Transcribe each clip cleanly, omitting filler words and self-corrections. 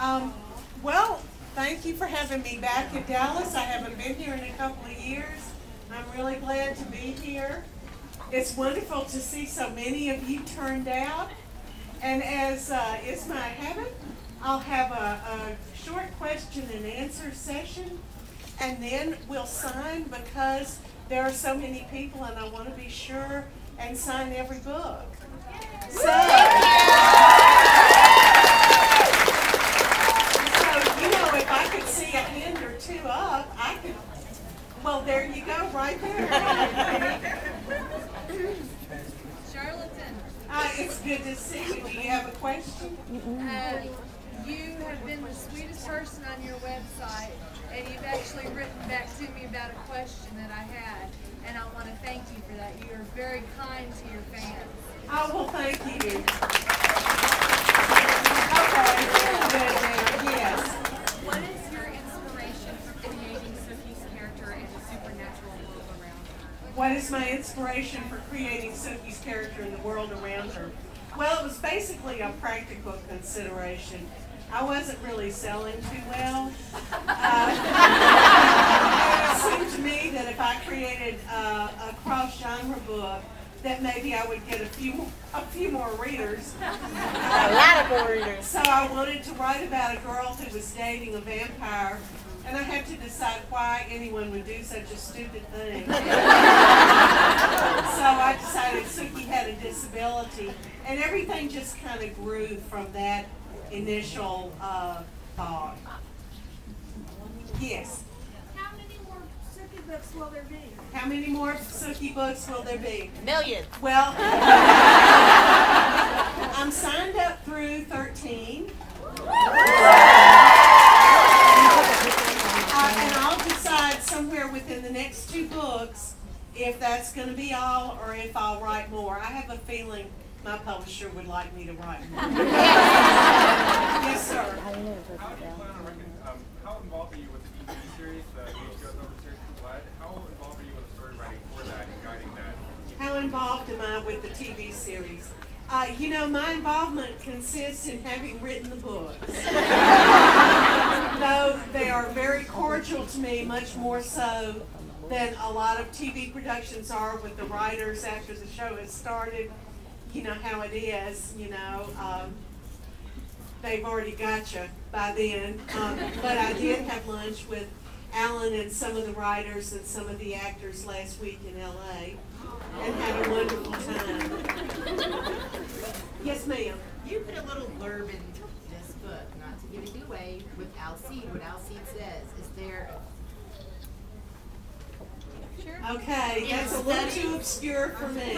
Um, well, thank you for having me back in Dallas. I haven't been here in a couple of years. I'm really glad to be here. It's wonderful to see so many of you turned out. And as is my habit, I'll have a short question and answer session, and then we'll sign because there are so many people and I want to be sure and sign every book. So if I could see a hand or two up, I could, well, there you go, right there. Charlaine, It's good to see you. Do you have a question? you have been the sweetest person on your website, and you've actually written back to me about a question that I had, and I want to thank you for that. You are very kind to your fans. Oh, well, thank you. Okay, yes. What is your inspiration for creating Sookie's character and the supernatural world around her? What is my inspiration for creating Sookie's character in the world around her? Well, it was basically a practical consideration. I wasn't really selling too well. It seemed to me that if I created a cross-genre book, that maybe I would get a few more readers. A lot of more readers. So I wanted to write about a girl who was dating a vampire, and I had to decide why anyone would do such a stupid thing. So I decided Sookie had a disability, and everything just kind of grew from that initial thought. Yes? How many more Sookie books will there be? How many more Sookie books will there be? Millions. Well, I'm signed up through 13. And I'll decide somewhere within the next 2 books if that's going to be all or if I'll write more. I have a feeling my publisher would like me to write more. Yes, sir. How do you plan on working? How involved are you with the DVD series, the HBO series, Blood? How involved are you with story writing for that and guiding that? How involved am I with the TV series? My involvement consists in having written the books. Though they are very cordial to me, much more so than a lot of TV productions are with the writers after the show has started. You know how it is, they've already got you by then. But I did have lunch with Alan and some of the writers and some of the actors last week in LA and had a wonderful time. Yes, ma'am. You put a little blurb in this book, not to give it away, with Alcide, what Alcide says. Is there Okay, that's a little too obscure for me.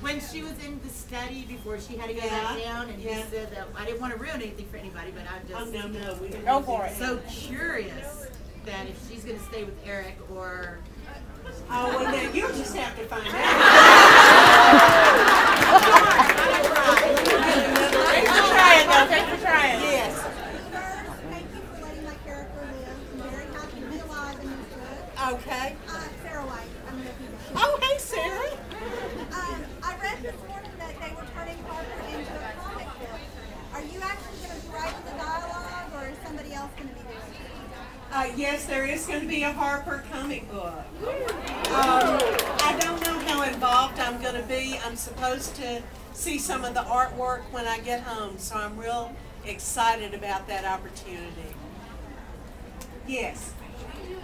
when she was in the study before she had to go Yeah, back down, and yeah. you said that I didn't want to ruin anything for anybody, but I'm Oh, just no, we didn't. Go for it. so curious that if she's going to stay with Eric or Oh, well, then you'll just have to find out. Thanks for trying, though. Thanks for trying. Yes. First, thank you for letting my character live. I'm very happy to be alive in this book. Okay. Sarah White. I don't know if you know. Oh, hey, Sarah. I read this morning that they were turning Harper into a comic book. Are you actually going to write the dialogue, or is somebody else going to be doing it? Yes, there is going to be a Harper comic book. I don't know how involved I'm going to be. I'm supposed to see some of the artwork when I get home, so I'm real excited about that opportunity. Yes. You do an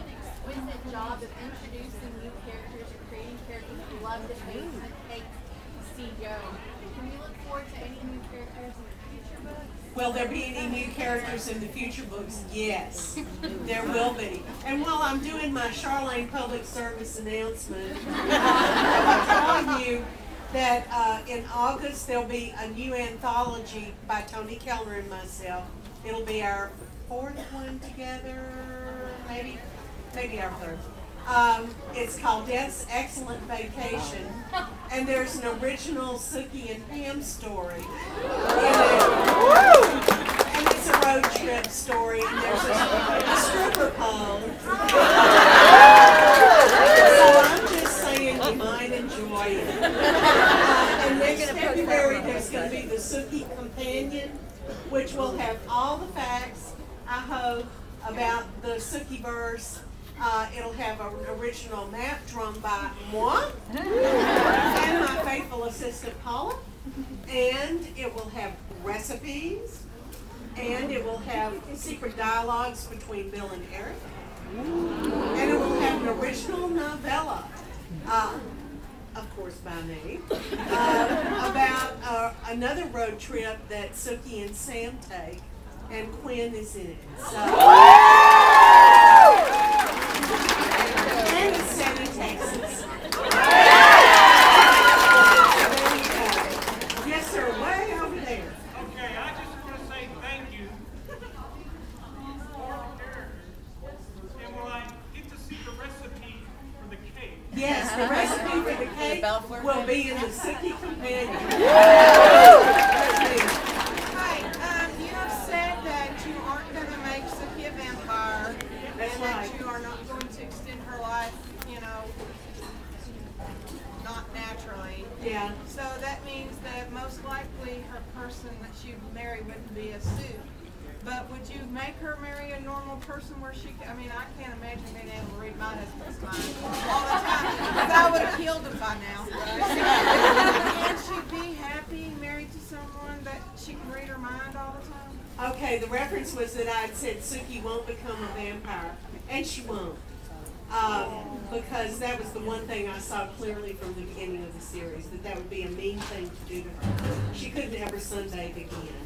exquisite job of introducing new characters or creating characters who love the news and take the CEO. Can we look forward to any new characters in the future books? Will there be any new characters in the future books? Yes, there will be. And while I'm doing my Charlaine public service announcement, I'm telling you that in August there'll be a new anthology by Tony Kellner and myself. It'll be our 4th one together, maybe our 3rd. It's called Death's Excellent Vacation, and there's an original Sookie and Pam story in it. And it's a road trip story, and there's a stripper pole. So I'm just saying you might enjoy it. And next February there's going to be the Sookie Companion, which will have all the facts, I hope, about the Suki-verse. It'll have an original map drawn by moi and my faithful assistant Paula. And it will have recipes. And it will have secret dialogues between Bill and Eric. And it will have an original novella, of course by me, about another road trip that Suki and Sam take, and Quinn is in it. So, and it's set in Texas. Yes, sir, way over there. Okay, I just want to say thank you for the characters. And will I get to see the recipe for the cake? Yes, the recipe for the cake will be in the Suki Companion. Hi, you have said that you aren't going to make Suki a vampire, That's and right. that you are not going to extend her life, not naturally. Yeah. So that means that most likely her person that she'd marry wouldn't be a suit. But would you make her marry a normal person where she, I can't imagine being able to read my husband's mind all the time, because I would have killed him by now. Can she be happy married to someone that she can read her mind all the time? Okay, the reference was that I had said Suki won't become a vampire, and she won't. Because that was the one thing I saw clearly from the beginning of the series, that would be a mean thing to do to her. She couldn't ever sunbathe again.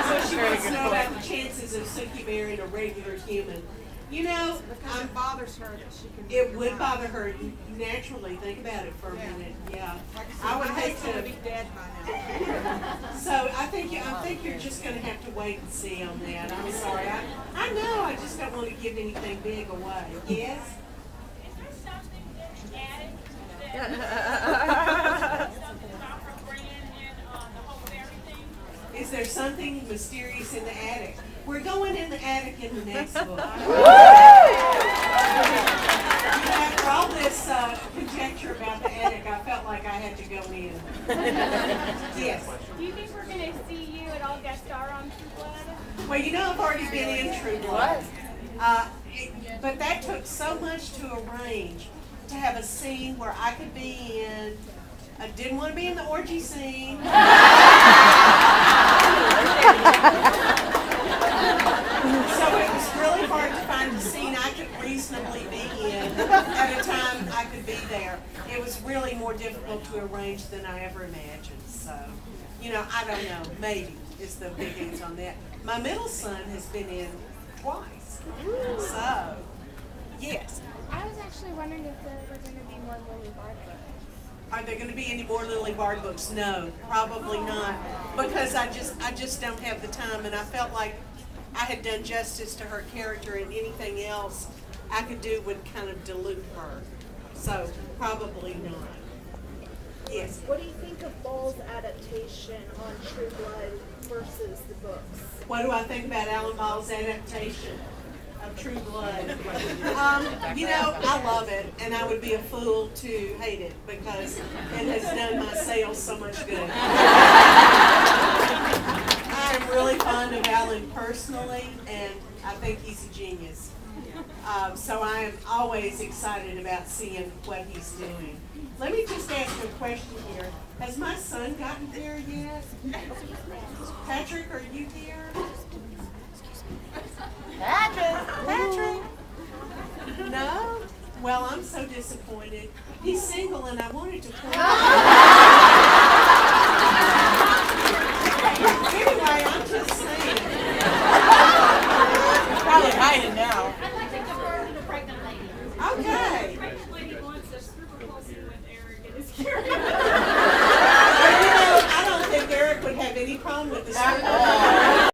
So she wants to know about the chances of Suki marrying a regular human. Because it bothers her that she can read It your would mind. bother her naturally. Think about it for a minute. Yeah, Like I would hate husband to. would be dead by now. So I think you're just going to have to wait and see on that. I'm sorry. I know. I just don't want to give anything big away. Yes. Is there something that's added that Dr. Brand and the whole fairy thing? Is there something mysterious in the attic? We're going in the attic in the next book. After all this conjecture about the attic, I felt like I had to go in. Yes. Do you think we're going to see you at all guest star on True Blood? Well, I've already been in True Blood. But that took so much to arrange to have a scene where I could be in. I didn't want to be in the orgy scene. So it was really hard to find a scene I could reasonably be in at a time I could be there. It was really more difficult to arrange than I ever imagined. So, I don't know. Maybe is the big answer on that. My middle son has been in twice. So, yes. I was actually wondering if there were going to be more Lily Bard books. Are there going to be any more Lily Bard books? No, probably not, because I just don't have the time, and I felt like I had done justice to her character, and anything else I could do would kind of dilute her. So probably not. Yes. What do you think of Ball's adaptation on True Blood versus the books? What do I think about Alan Ball's adaptation of True Blood? I love it, and I would be a fool to hate it because it has done my sales so much good. I'm really fond of Alan personally, and I think he's a genius. So I am always excited about seeing what he's doing. Let me just ask a question here. Has my son gotten here yet? Patrick, are you here? Patrick? No? Well, I'm so disappointed. He's single and I wanted to point out.